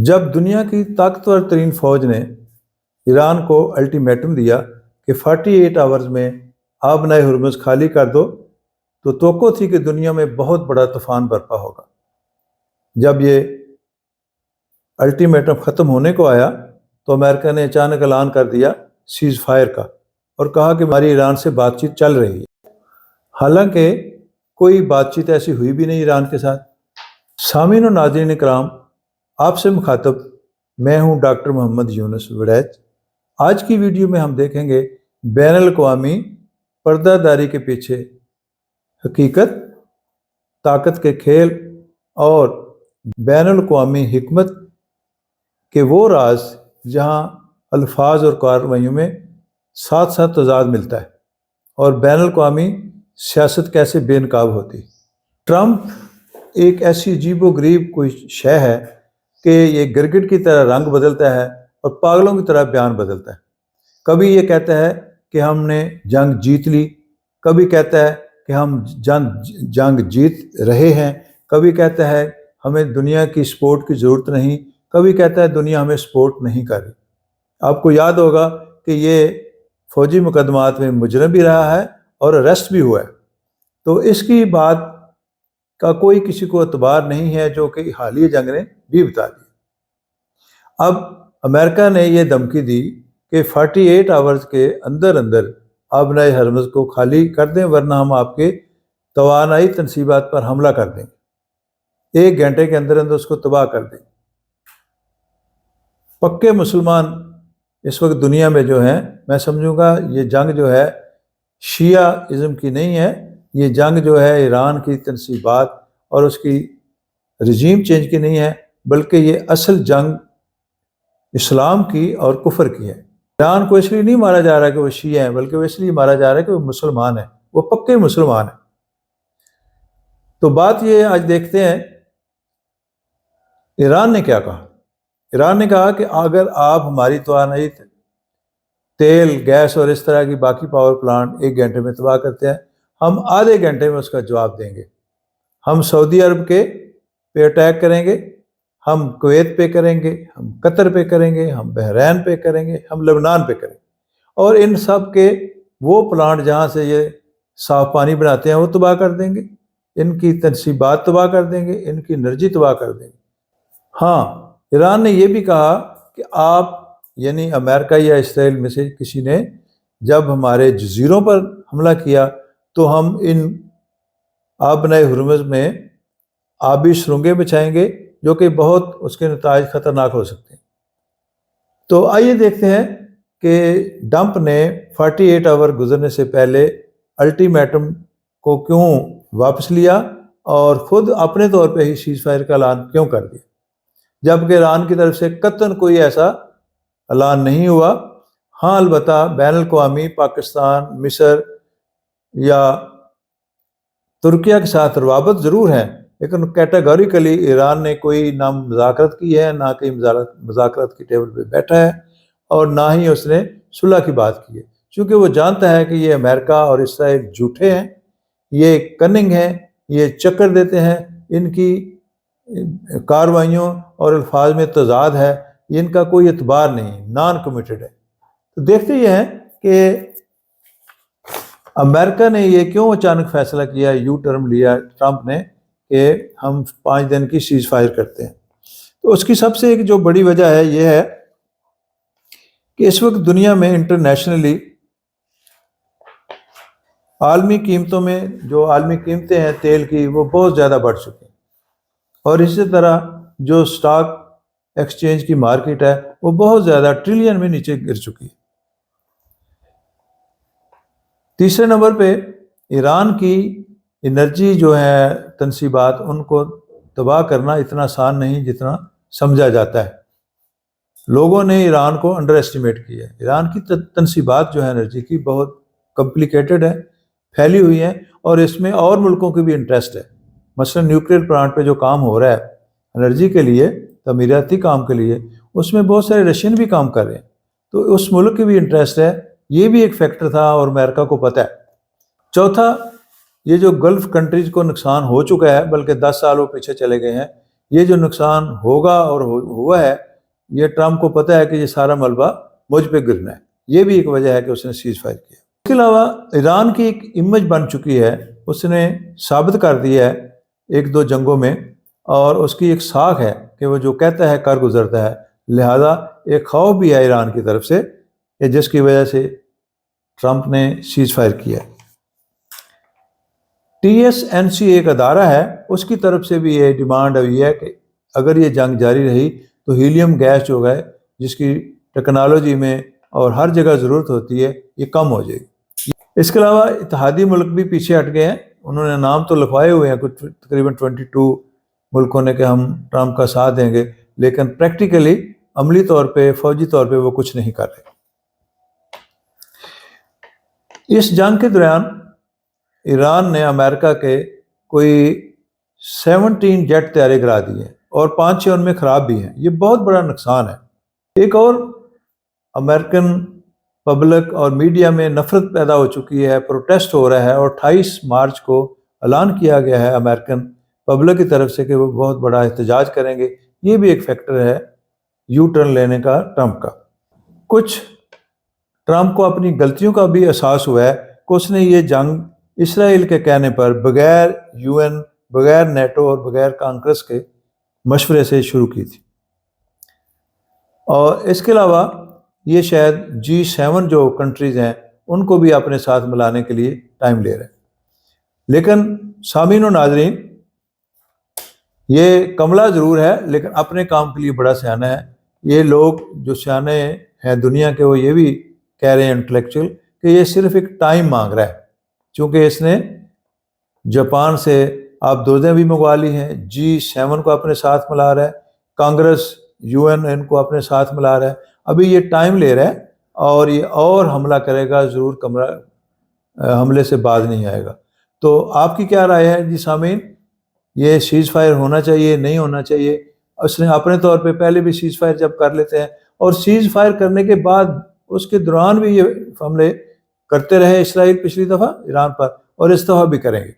جب دنیا کی طاقتور ترین فوج نے ایران کو الٹیمیٹم دیا کہ 48 آورز میں آبنائے ہرمز خالی کر دو تو توقع تھی کہ دنیا میں بہت بڑا طوفان برپا ہوگا۔ جب یہ الٹیمیٹم ختم ہونے کو آیا تو امریکہ نے اچانک اعلان کر دیا سیز فائر کا اور کہا کہ ہماری ایران سے بات چیت چل رہی ہے، حالانکہ کوئی بات چیت ایسی ہوئی بھی نہیں ایران کے ساتھ۔ سامعین و ناظرین کرام، آپ سے مخاطب میں ہوں ڈاکٹر محمد یونس وڑیچ۔ آج کی ویڈیو میں ہم دیکھیں گے بین الاقوامی پردہ داری کے پیچھے حقیقت، طاقت کے کھیل اور بین الاقوامی حکمت کے وہ راز جہاں الفاظ اور کارروائیوں میں ساتھ ساتھ تضاد ملتا ہے، اور بین الاقوامی سیاست کیسے بے نقاب ہوتی ہے۔ ٹرمپ ایک ایسی عجیب و غریب کوئی شے ہے کہ یہ گرگٹ کی طرح رنگ بدلتا ہے اور پاگلوں کی طرح بیان بدلتا ہے۔ کبھی یہ کہتا ہے کہ ہم نے جنگ جیت لی، کبھی کہتا ہے کہ ہم جنگ جیت رہے ہیں، کبھی کہتا ہے ہمیں دنیا کی سپورٹ کی ضرورت نہیں، کبھی کہتا ہے دنیا ہمیں سپورٹ نہیں کر رہی۔ آپ کو یاد ہوگا کہ یہ فوجی مقدمات میں مجرم بھی رہا ہے اور اریسٹ بھی ہوا ہے، تو اس کی بات کا کوئی کسی کو اعتبار نہیں ہے، جو کہ حالیہ جنگ نے بھی بتا دیا۔ اب امریکہ نے یہ دھمکی دی کہ 48 آورز کے اندر اندر آبنائے ہرمز کو خالی کر دیں، ورنہ ہم آپ کے توانائی تنصیبات پر حملہ کر دیں گے، 1 گھنٹے کے اندر اندر اس کو تباہ کر دیں گے۔ پکے مسلمان اس وقت دنیا میں جو ہیں، میں سمجھوں گا یہ جنگ جو ہے شیعہ ازم کی نہیں ہے، یہ جنگ جو ہے ایران کی تنصیبات اور اس کی رجیم چینج کی نہیں ہے، بلکہ یہ اصل جنگ اسلام کی اور کفر کی ہے۔ ایران کو اس لیے نہیں مارا جا رہا کہ وہ شیعہ ہیں، بلکہ وہ اس لیے مارا جا رہا ہے کہ وہ مسلمان ہیں، وہ پکے مسلمان ہیں۔ تو بات یہ آج دیکھتے ہیں ایران نے کیا کہا۔ ایران نے کہا کہ اگر آپ ہماری توانائی تیل، گیس اور اس طرح کی باقی پاور پلانٹ 1 گھنٹے میں تباہ کرتے ہیں، ہم آدھے گھنٹے میں اس کا جواب دیں گے۔ ہم سعودی عرب کے پہ اٹیک کریں گے، ہم کویت پہ کریں گے، ہم قطر پہ کریں گے، ہم بحرین پہ کریں گے، ہم لبنان پہ کریں گے، اور ان سب کے وہ پلانٹ جہاں سے یہ صاف پانی بناتے ہیں وہ تباہ کر دیں گے، ان کی تنصیبات تباہ کر دیں گے، ان کی انرجی تباہ کر دیں گے۔ ہاں، ایران نے یہ بھی کہا کہ آپ یعنی امریکہ یا اسرائیل میں سے کسی نے جب ہمارے جزیروں پر حملہ کیا تو ہم ان آبنائے ہرمز میں آبی سرنگیں بچھائیں گے، جو کہ بہت اس کے نتائج خطرناک ہو سکتے ہیں۔ تو آئیے دیکھتے ہیں کہ ٹرمپ نے 48 آور گزرنے سے پہلے الٹیمیٹم کو کیوں واپس لیا اور خود اپنے طور پہ ہی سیز فائر کا اعلان کیوں کر دیا، جبکہ ایران کی طرف سے قطعاً کوئی ایسا اعلان نہیں ہوا۔ ہاں، البتہ بین الاقوامی پاکستان، مصر یا ترکیہ کے ساتھ روابط ضرور ہیں، لیکن کیٹیگوریکلی ایران نے کوئی نہ مذاکرت کی ہے، نہ کہیں مذاکرت کی ٹیبل پہ بیٹھا ہے، اور نہ ہی اس نے صلح کی بات کی ہے، چونکہ وہ جانتا ہے کہ یہ امریکہ اور اسرائیل جھوٹے ہیں، یہ کننگ ہیں، یہ چکر دیتے ہیں، ان کی کاروائیوں اور الفاظ میں تضاد ہے، ان کا کوئی اعتبار نہیں، نان کمیٹڈ ہے۔ تو دیکھتے یہ ہیں کہ امریکہ نے یہ کیوں اچانک فیصلہ کیا، یو ٹرم لیا ٹرمپ نے کہ ہم 5 دن کی سیز فائر کرتے ہیں۔ تو اس کی سب سے ایک جو بڑی وجہ ہے یہ ہے کہ اس وقت دنیا میں انٹرنیشنلی عالمی قیمتوں میں جو عالمی قیمتیں ہیں تیل کی، وہ بہت زیادہ بڑھ چکی ہیں، اور اسی طرح جو سٹاک ایکسچینج کی مارکیٹ ہے وہ بہت زیادہ ٹریلین میں نیچے گر چکی ہے۔ تیسرے نمبر پہ ایران کی انرجی جو ہے تنصیبات، ان کو تباہ کرنا اتنا آسان نہیں جتنا سمجھا جاتا ہے۔ لوگوں نے ایران کو انڈر ایسٹیمیٹ کیا ہے۔ ایران کی تنصیبات جو ہے انرجی کی بہت کمپلیکیٹڈ ہے، پھیلی ہوئی ہیں، اور اس میں اور ملکوں کی بھی انٹرسٹ ہے۔ مثلا نیوکلیئر پلانٹ پہ جو کام ہو رہا ہے انرجی کے لیے، تعمیراتی کام کے لیے، اس میں بہت سارے رشین بھی کام کر رہے ہیں، تو اس ملک کی بھی انٹرسٹ ہے، یہ بھی ایک فیکٹر تھا اور امریکہ کو پتہ ہے۔ چوتھا، یہ جو گلف کنٹریز کو نقصان ہو چکا ہے، بلکہ 10 سال وہ پیچھے چلے گئے ہیں، یہ جو نقصان ہوگا اور ہوا ہے، یہ ٹرمپ کو پتہ ہے کہ یہ سارا ملبہ مجھ پہ گرنا ہے، یہ بھی ایک وجہ ہے کہ اس نے سیز فائر کیا۔ اس کے علاوہ ایران کی ایک امیج بن چکی ہے، اس نے ثابت کر دیا ہے ایک دو جنگوں میں، اور اس کی ایک ساکھ ہے کہ وہ جو کہتا ہے کر گزرتا ہے، لہذا ایک خوف بھی ہے ایران کی طرف سے کہ جس کی وجہ سے ٹرمپ نے سیز فائر کیا۔ TSNC ایک ادارہ ہے، اس کی طرف سے بھی یہ ڈیمانڈ ہوئی ہے کہ اگر یہ جنگ جاری رہی تو ہیلیم گیس جو ہے جس کی ٹیکنالوجی میں اور ہر جگہ ضرورت ہوتی ہے، یہ کم ہو جائے گی۔ اس کے علاوہ اتحادی ملک بھی پیچھے ہٹ گئے ہیں، انہوں نے نام تو لکھوائے ہوئے ہیں کچھ تقریباً 22 ملکوں نے کہ ہم ٹرمپ کا ساتھ دیں گے، لیکن پریکٹیکلی عملی طور پہ فوجی طور پہ وہ کچھ نہیں کر رہے۔ اس جنگ کے دوران ایران نے امریکہ کے کوئی 17 جیٹ تیارے گرا دیے اور 5-6 ان میں خراب بھی ہیں، یہ بہت بڑا نقصان ہے۔ ایک اور امریکن پبلک اور میڈیا میں نفرت پیدا ہو چکی ہے، پروٹیسٹ ہو رہا ہے، اور 28 مارچ کو اعلان کیا گیا ہے امریکن پبلک کی طرف سے کہ وہ بہت بڑا احتجاج کریں گے۔ یہ بھی ایک فیکٹر ہے یو ٹرن لینے کا ٹرمپ کا۔ کچھ ٹرمپ کو اپنی غلطیوں کا بھی احساس ہوا ہے کہ اس نے یہ جنگ اسرائیل کے کہنے پر بغیر UN، بغیر نیٹو اور بغیر کانگریس کے مشورے سے شروع کی تھی، اور اس کے علاوہ یہ شاید G7 جو کنٹریز ہیں ان کو بھی اپنے ساتھ ملانے کے لیے ٹائم لے رہے ہیں۔ لیکن سامعین و ناظرین، یہ کملا ضرور ہے لیکن اپنے کام کے لیے بڑا سیانہ ہے۔ یہ لوگ جو سیانے ہیں دنیا کے، وہ یہ بھی کہہ رہے ہیں انٹلیکچوئل کہ یہ صرف ایک ٹائم مانگ رہا ہے، چونکہ اس نے جاپان سے آپ دوزیں بھی منگوا لی ہیں، G7 کو اپنے ساتھ ملا رہا ہے، کانگریس UN ان کو اپنے ساتھ ملا رہا ہے، ابھی یہ ٹائم لے رہا ہے اور یہ اور حملہ کرے گا ضرور، حملے سے باز نہیں آئے گا۔ تو آپ کی کیا رائے ہے جی سامعین؟ یہ سیز فائر ہونا چاہیے نہیں ہونا چاہیے؟ اس نے اپنے طور پہ پہلے بھی سیز فائر جب کر لیتے ہیں، اور سیز فائر کرنے کے بعد اس کے دوران بھی یہ حملے کرتے رہے اسرائیل پچھلی دفعہ ایران پر، اور اس دفعہ بھی کریں گے۔